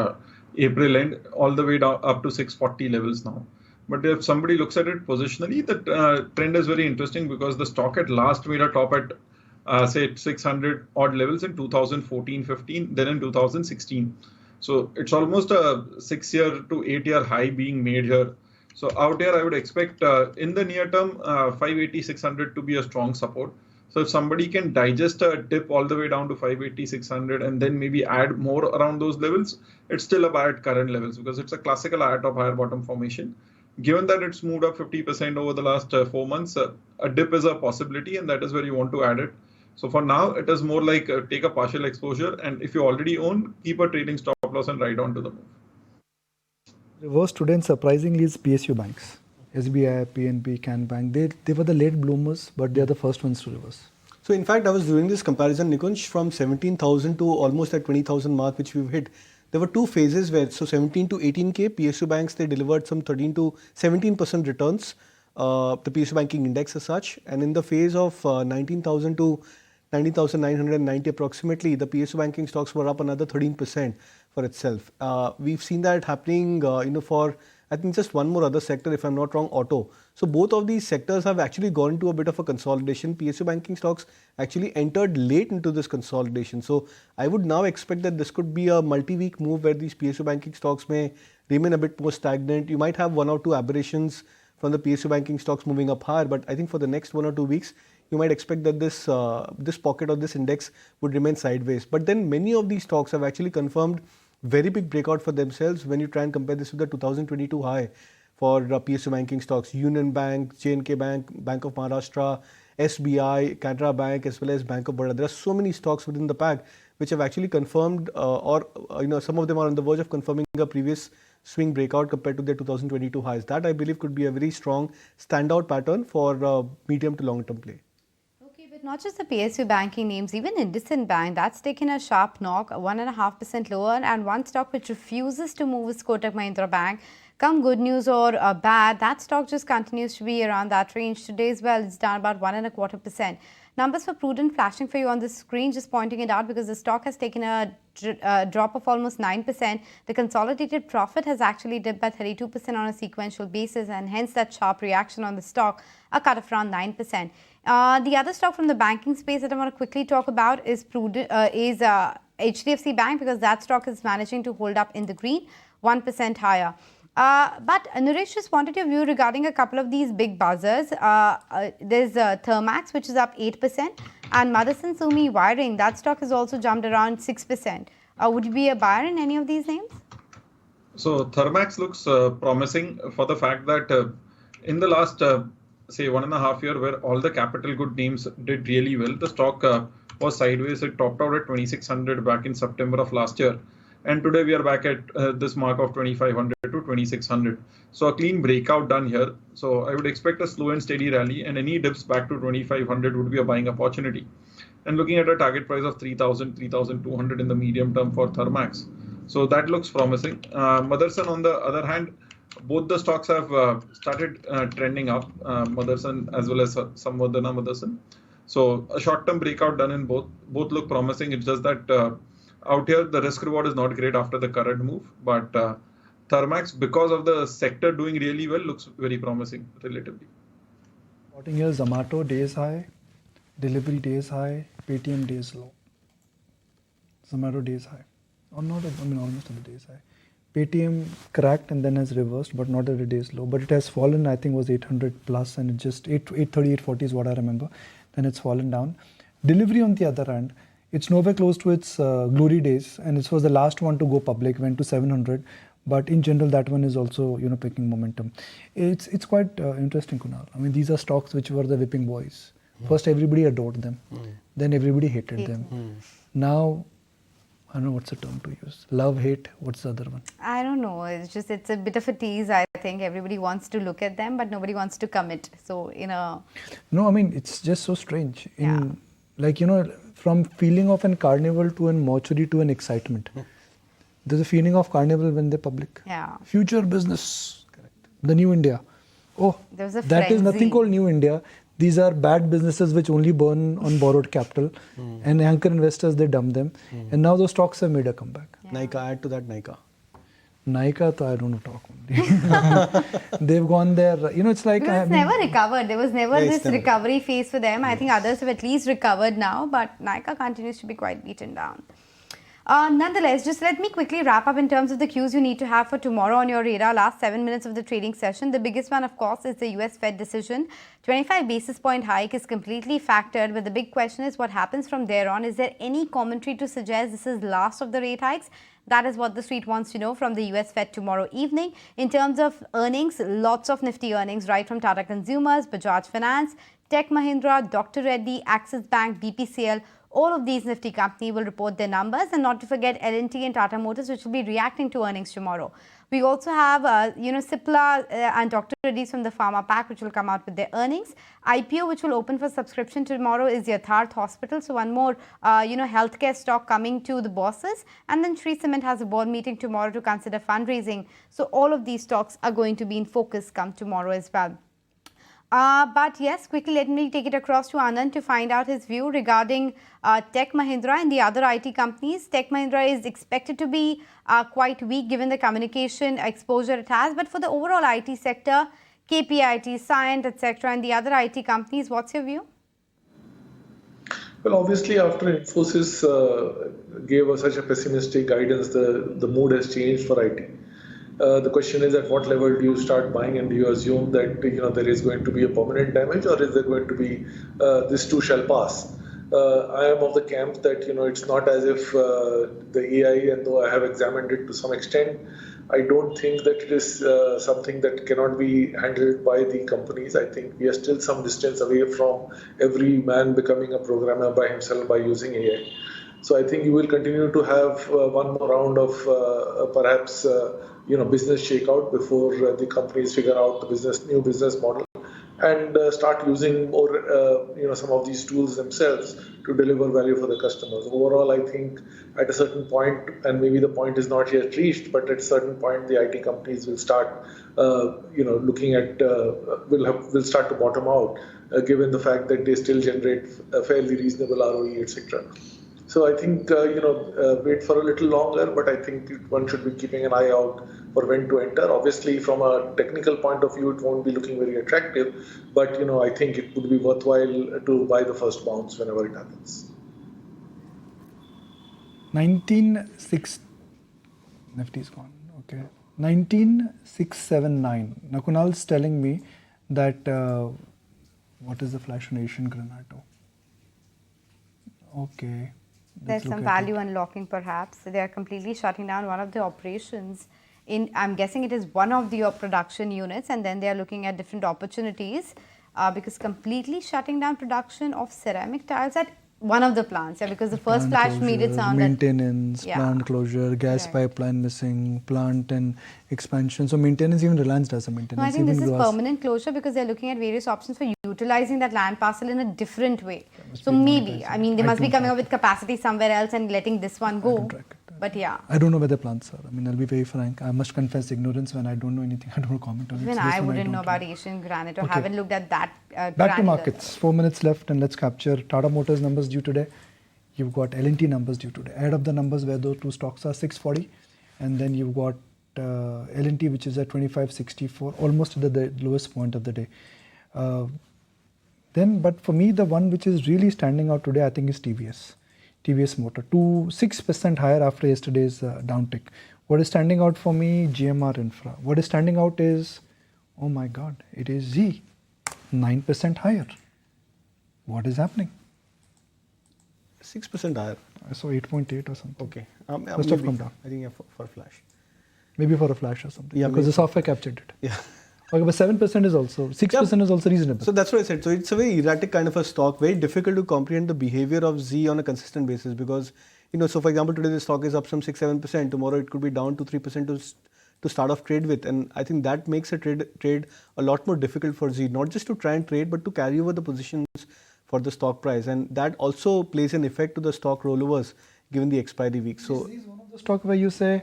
Speaker 4: April end, all the way down up to 640 levels now. But if somebody looks at it positionally, the trend is very interesting because the stock at last made a top at say 600 odd levels in 2014-15, then in 2016. So it's almost a 6-year to 8-year high being made here. So out here, I would expect in the near term, 580, 600 to be a strong support. So if somebody can digest a dip all the way down to 580, 600 and then maybe add more around those levels, it's still a buy at current levels because it's a classical higher top, higher bottom formation. Given that it's moved up 50% over the last 4 months, a dip is a possibility and that is where you want to add it. So for now, it is more like take a partial exposure, and if you already own, keep a trading stop loss and ride on to the move.
Speaker 2: Reverse today, and surprisingly, is PSU banks. SBI, PNB, Can Bank. They were the late bloomers, but they are the first ones to reverse.
Speaker 3: So in fact, I was doing this comparison, Nikunj, from 17,000 to almost at 20,000 mark, which we've hit. There were two phases where, so 17 to 18K, PSU banks, they delivered some 13 to 17% returns, the PSU banking index as such. And in the phase of 19,000 to 19,990 approximately, the PSU banking stocks were up another 13% for itself. We've seen that happening, for I think just one more other sector, if I'm not wrong, auto. So both of these sectors have actually gone into a bit of a consolidation. PSU banking stocks actually entered late into this consolidation. So I would now expect that this could be a multi-week move where these PSU banking stocks may remain a bit more stagnant. You might have 1 or 2 aberrations from the PSU banking stocks moving up higher, but I think for the next 1 or 2 weeks, you might expect that this pocket or this index would remain sideways. But then many of these stocks have actually confirmed very big breakout for themselves when you try and compare this with the 2022 high for PSU banking stocks. Union Bank, J&K Bank, Bank of Maharashtra, SBI, Canara Bank, as well as Bank of Baroda. There are so many stocks within the pack which have actually confirmed some of them are on the verge of confirming a previous swing breakout compared to their 2022 highs. That I believe could be a very strong standout pattern for medium to long term play.
Speaker 1: Okay, but not just the PSU banking names, even Hindustan Bank, that's taken a sharp knock, 1.5% lower, and one stock which refuses to move is Kotak Mahindra Bank. Come good news or bad, that stock just continues to be around that range today as well. It's down about 1.25%. Numbers for prudent flashing for you on the screen, just pointing it out because the stock has taken a drop of almost 9%. The consolidated profit has actually dipped by 32% on a sequential basis, and hence that sharp reaction on the stock, a cut of around 9%. The other stock from the banking space that I want to quickly talk about is HDFC Bank, because that stock is managing to hold up in the green, 1% higher. But Naresh, just wanted your view regarding a couple of these big buzzers. There's Thermax, which is up 8%, and Motherson Sumi Wiring, that stock has also jumped around 6%. Would you be a buyer in any of these names?
Speaker 4: So Thermax looks promising for the fact that in the last, say, 1.5 years, where all the capital good names did really well, the stock was sideways. It topped out at 2600 back in September of last year. And today we are back at this mark of 2500 to 2600. So a clean breakout done here. So I would expect a slow and steady rally, and any dips back to 2500 would be a buying opportunity. And looking at a target price of 3000, 3200 in the medium term for Thermax. So that looks promising. Motherson, on the other hand, both the stocks have started trending up, Motherson as well as Samvardhana Motherson. So a short-term breakout done in both. Both look promising. It's just that out here, the risk reward is not great after the current move, but Thermax, because of the sector doing really well, looks very promising relatively.
Speaker 2: Starting here, Zomato days high, delivery days high, Paytm days low. Zomato days high, or not? Almost at the days high. Paytm cracked and then has reversed, but not at the days low. But it has fallen. I think was 800 plus, and it just 830, 840 is what I remember. Then it's fallen down. Delivery on the other hand, it's nowhere close to its glory days, and this was the last one to go public, went to 700. But in general, that one is also picking momentum. It's quite interesting, Kunal. I mean, these are stocks which were the whipping boys. First, everybody adored them, then everybody hated them. Now, I don't know what's the term to use. Love, hate. What's the other one?
Speaker 1: I don't know. It's a bit of a tease. I think everybody wants to look at them, but nobody wants to commit. So
Speaker 2: No, I mean, it's just so strange. From feeling of an carnival to an mortuary to an excitement. There's a feeling of carnival when they're public.
Speaker 1: Yeah.
Speaker 2: Future business. Correct. The new India. Oh,
Speaker 1: there's a
Speaker 2: that is nothing called new India. These are bad businesses which only burn on borrowed capital. And anchor investors, they dump them. And now those stocks have made a comeback.
Speaker 3: Yeah. Nykaa, add to that Nykaa.
Speaker 2: Nykaa, I don't know talk only. They've gone there. It's like...
Speaker 1: Because it's never recovered. There was never this recovery phase for them. I think others have at least recovered now, but Nykaa continues to be quite beaten down. Nonetheless, just let me quickly wrap up in terms of the cues you need to have for tomorrow on your radar. Last 7 minutes of the trading session. The biggest one, of course, is the US Fed decision. 25 basis point hike is completely factored, but the big question is what happens from there on. Is there any commentary to suggest this is last of the rate hikes? That is what the street wants to know from the US Fed tomorrow evening. In terms of earnings, lots of nifty earnings, right from Tata Consumers, Bajaj Finance, Tech Mahindra, Dr. Reddy, Axis Bank, BPCL. All of these nifty companies will report their numbers, and not to forget L&T and Tata Motors, which will be reacting to earnings tomorrow. We also have, Cipla and Dr. Reddy's from the Pharma pack, which will come out with their earnings. IPO, which will open for subscription tomorrow, is Yatharth Hospital. So one more, healthcare stock coming to the bosses. And then Shree Cement has a board meeting tomorrow to consider fundraising. So all of these stocks are going to be in focus come tomorrow as well. But yes, quickly let me take it across to Anand to find out his view regarding Tech Mahindra and the other IT companies. Tech Mahindra is expected to be quite weak given the communication exposure it has. But for the overall IT sector, KPIT, Cyient, etc. and the other IT companies, what's your view?
Speaker 7: Well, obviously, after Infosys gave us such a pessimistic guidance, the mood has changed for IT. The question is, at what level do you start buying, and do you assume that there is going to be a permanent damage, or is there going to be this too shall pass? I am of the camp that it's not as if the AI, and though I have examined it to some extent, I don't think that it is something that cannot be handled by the companies. I think we are still some distance away from every man becoming a programmer by himself by using AI. So I think you will continue to have one more round of perhaps business shakeout before the companies figure out the new business model and start using more some of these tools themselves to deliver value for the customers. Overall, I think at a certain point, and maybe the point is not yet reached, but at a certain point the IT companies will start looking at will start to bottom out, given the fact that they still generate a fairly reasonable ROE, etc. So I think wait for a little longer, but I think one should be keeping an eye out for when to enter. Obviously, from a technical point of view, it won't be looking very attractive, but I think it would be worthwhile to buy the first bounce whenever it happens.
Speaker 2: 196 Nifty is gone. Okay, 19679. Now Kunal's telling me that what is the flash on Asian Granato? Okay.
Speaker 1: There's some value unlocking perhaps. They are completely shutting down one of the operations in, I'm guessing it is one of the production units, and then they are looking at different opportunities because completely shutting down production of ceramic tiles at one of the plants. Yeah, because the first
Speaker 2: Plant
Speaker 1: flash made it
Speaker 2: closure,
Speaker 1: sound
Speaker 2: maintenance,
Speaker 1: yeah.
Speaker 2: plant closure, gas
Speaker 1: Right.
Speaker 2: pipeline missing, plant and expansion. So maintenance, even Reliance does a maintenance.
Speaker 1: No, I think this
Speaker 2: even
Speaker 1: is
Speaker 2: Gross.
Speaker 1: permanent closure because they're looking at various options for utilizing that land parcel in a different way.
Speaker 2: must
Speaker 1: So
Speaker 2: be
Speaker 1: maybe,
Speaker 2: monetizing.
Speaker 1: I mean, they
Speaker 2: I
Speaker 1: must be
Speaker 2: don't
Speaker 1: coming up
Speaker 2: track
Speaker 1: with capacity somewhere else and letting this one go.
Speaker 2: don't track it.
Speaker 1: But yeah.
Speaker 2: I don't know where the plants are. I mean, I'll be very frank. I must confess ignorance when I don't know anything. I don't comment on it.
Speaker 1: Even
Speaker 2: So this
Speaker 1: I
Speaker 2: one
Speaker 1: wouldn't
Speaker 2: don't
Speaker 1: know about Asian Granite or
Speaker 2: Okay.
Speaker 1: haven't looked at that.
Speaker 2: Back to
Speaker 1: granular
Speaker 2: markets. 4 minutes left, and let's capture Tata Motors numbers due today. You've got L&T numbers due today. Add up the numbers where those two stocks are 640, and then you've got L&T, which is at 2564, almost at the lowest point of the day. But for me, the one which is really standing out today, I think, is TVS Motor, 6% higher after yesterday's downtick. What is standing out for me? GMR Infra. What is standing out is, oh my God, it is Z, 9% higher. What is happening?
Speaker 3: 6% higher.
Speaker 2: I saw 8.8 or something.
Speaker 3: Okay.
Speaker 2: Must have come down.
Speaker 3: I think for flash.
Speaker 2: Maybe for a flash or something.
Speaker 3: Yeah,
Speaker 2: because
Speaker 3: maybe.
Speaker 2: the software captured it.
Speaker 3: Yeah.
Speaker 2: Okay, but 7% is also, 6% is also reasonable.
Speaker 3: So that's what I said. So it's a very erratic kind of a stock, very difficult to comprehend the behavior of Z on a consistent basis because, so for example, today the stock is up some 6-7%. Tomorrow it could be down to 3% to start off trade with. And I think that makes a trade a lot more difficult for Z, not just to try and trade, but to carry over the positions for the stock price. And that also plays an effect to the stock rollovers given the expiry week. So
Speaker 2: Z is one of the stock where you say,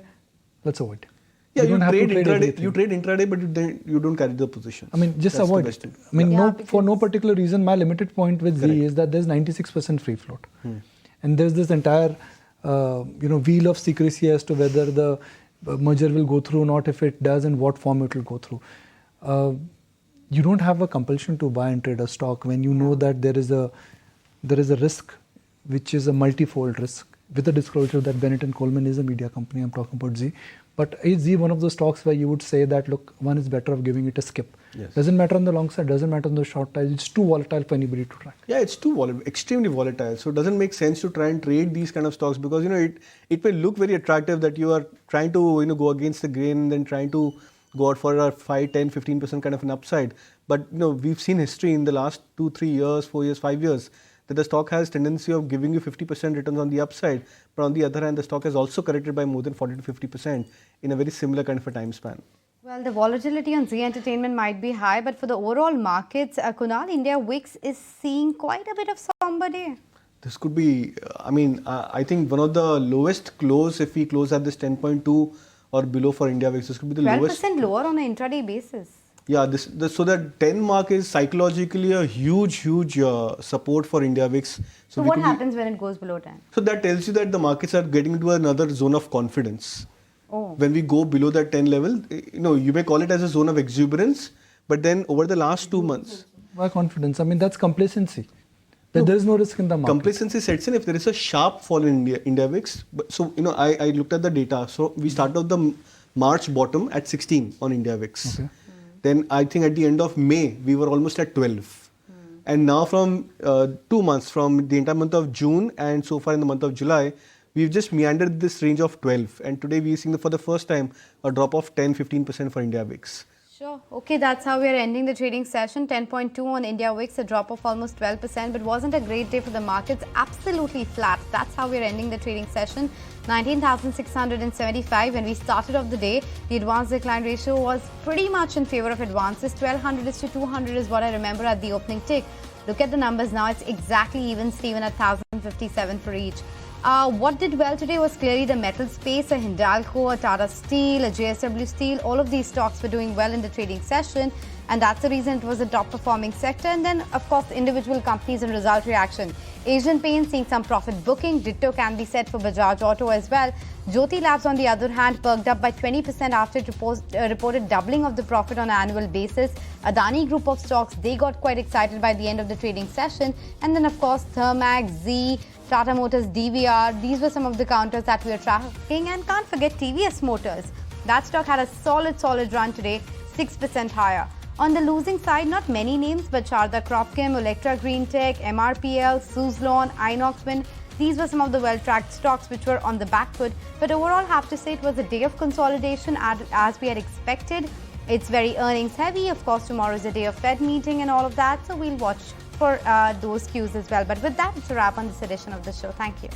Speaker 2: let's avoid.
Speaker 3: yeah, you
Speaker 2: have to
Speaker 3: trade intraday.
Speaker 2: everything.
Speaker 3: You trade intraday, but you don't carry the positions.
Speaker 2: I mean, just
Speaker 3: That's the
Speaker 2: avoid
Speaker 3: best
Speaker 2: it.
Speaker 3: thing.
Speaker 2: I mean,
Speaker 1: Yeah,
Speaker 2: for no
Speaker 1: because-
Speaker 2: particular reason, my limited point with
Speaker 3: Correct.
Speaker 2: Z is that there's 96% free float. And there's this entire, wheel of secrecy as to whether the merger will go through or not, if it does, and what form it will go through. You don't have a compulsion to buy and trade a stock when you know that there is a risk, which is a multifold risk. With the disclosure that Bennett and Coleman is a media company, I'm talking about Z. But is Z one of those stocks where you would say that, look, one is better off giving it a skip?
Speaker 3: Yes.
Speaker 2: Doesn't matter on the long side, doesn't matter on the short side. It's too volatile for anybody to track.
Speaker 3: Yeah, it's too volatile, extremely volatile. So it doesn't make sense to try and trade these kind of stocks because it may look very attractive that you are trying to go against the grain and then trying to go out for a 5, 10, 15% kind of an upside. But we've seen history in the last 2, 3 years, 4 years, 5 years that the stock has tendency of giving you 50% returns on the upside. But on the other hand, the stock has also corrected by more than 40 to 50% in a very similar kind of a time span.
Speaker 1: Well, the volatility on Z Entertainment might be high, but for the overall markets, Kunal, India VIX is seeing quite a bit of somber day.
Speaker 3: This could be, I think one of the lowest close if we close at this 10.2 or below for India VIX. This could be the
Speaker 1: 12%
Speaker 3: lowest.
Speaker 1: lower on an intraday basis.
Speaker 3: Yeah, so that 10 mark is psychologically a huge support for India VIX.
Speaker 1: So what happens when it goes below 10?
Speaker 3: So that tells you that the markets are getting into another zone of confidence.
Speaker 1: Oh.
Speaker 3: When we go below that 10 level, you may call it as a zone of exuberance, but then over the last 2 months,
Speaker 2: Why confidence? I mean, that's complacency. That there is no risk in the market.
Speaker 3: complacency sets in if there is a sharp fall in India VIX. So, I looked at the data. So we started off the March bottom at 16 on India VIX.
Speaker 2: Okay.
Speaker 3: Then I think at the end of May, we were almost at 12. And now from 2 months, from the entire month of June and so far in the month of July, we've just meandered this range of 12. And today we're seeing for the first time a drop of 10-15% for India VIX.
Speaker 1: Sure. Okay, that's how we are ending the trading session. 10.2 on India Wix, a drop of almost 12%, but wasn't a great day for the markets. Absolutely flat. That's how we are ending the trading session. 19,675. When we started off the day, the advance decline ratio was pretty much in favor of advances. 1200 is to 200 is what I remember at the opening tick. Look at the numbers now. It's exactly even, Steven, at 1,057 for each. What did well today was clearly the metal space. A Hindalco, a Tata Steel, a JSW Steel, all of these stocks were doing well in the trading session, and that's the reason it was a top performing sector. And then, of course, individual companies and result reaction. Asian Paints seeing some profit booking. Ditto can be said for Bajaj Auto as well. Jyoti Labs, on the other hand, perked up by 20% after it reported doubling of the profit on an annual basis. Adani Group of stocks, they got quite excited by the end of the trading session. And then, of course, Thermax, Z, Tata Motors, DVR, these were some of the counters that we are tracking. And can't forget TVS Motors. That stock had a solid run today, 6% higher. On the losing side, not many names, but Sharda Cropchem, Electra Green Tech, MRPL, Suzlon, Inox Wind. These were some of the well-tracked stocks which were on the back foot. But overall, I have to say it was a day of consolidation as we had expected. It's very earnings heavy. Of course, tomorrow is a day of Fed meeting and all of that. So we'll watch for those cues as well. But with that, it's a wrap on this edition of the show. Thank you.